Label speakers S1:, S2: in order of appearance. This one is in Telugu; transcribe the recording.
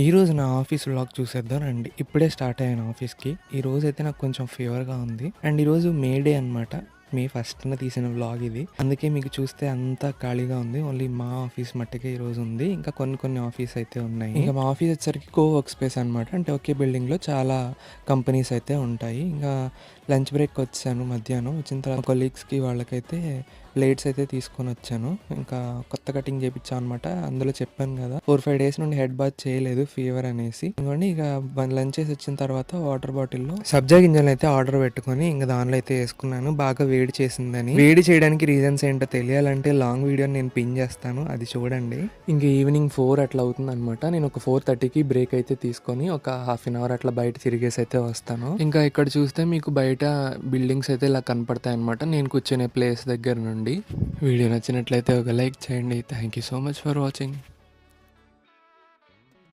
S1: ఈరోజు నా ఆఫీస్ వ్లాగ్ చూసేద్దాం రండి. ఇప్పుడే స్టార్ట్ అయ్యాను ఆఫీస్‌కి. ఈరోజైతే నాకు కొంచెం ఫీవర్‌గా ఉంది. అండ్ ఈరోజు మే డే అనమాట. మే 1న తీసిన వ్లాగ్ ఇది. అందుకే మీకు చూస్తే అంతా ఖాళీగా ఉంది. ఓన్లీ మా ఆఫీస్ మట్టుకే ఈరోజు ఉంది. ఇంకా కొన్ని ఆఫీస్ అయితే ఉన్నాయి. ఇంకా మా ఆఫీస్ వచ్చేసరికి వర్క్ స్పేస్ అనమాట. అంటే ఒకే బిల్డింగ్‌లో చాలా కంపెనీస్ అయితే ఉంటాయి. ఇంకా లంచ్ బ్రేక్ వచ్చాను మధ్యాహ్నం. వచ్చిన తర్వాత కొలీగ్స్‌కి వాళ్ళకైతే ప్లేట్స్ అయితే తీసుకొని వచ్చాను. ఇంకా కొత్త కటింగ్ చేయించాను అనమాట. అందులో చెప్పాను కదా 4-5 డేస్ నుండి హెడ్ బాత్ చేయలేదు ఫీవర్ అనేసి. ఇంకోండి ఇక లంచ్ చేసి వచ్చిన తర్వాత వాటర్ బాటిల్లో సబ్జా గింజలు అయితే ఆర్డర్ పెట్టుకొని ఇంకా దానిలో అయితే వేసుకున్నాను. బాగా వేడి చేసిందని. వేడి చేయడానికి రీజన్స్ ఏంటో తెలియాలంటే లాంగ్ వీడియో నేను పిన్ చేస్తాను, అది చూడండి. ఇంకా ఈవినింగ్ 4 అట్లా అవుతుంది అనమాట. నేను ఒక 4:30కి బ్రేక్ అయితే తీసుకొని ఒక హాఫ్ అన్ అవర్ అట్లా బయట తిరిగేసి అయితే వస్తాను. ఇంకా ఇక్కడ చూస్తే మీకు బయట బిల్డింగ్స్ అయితే ఇలా కనపడతాయి అనమాట నేను కూర్చునే ప్లేస్ దగ్గర నుండి. వీడియో నచ్చినట్లయితే ఒక లైక్ చేయండి. Thank you so much for watching.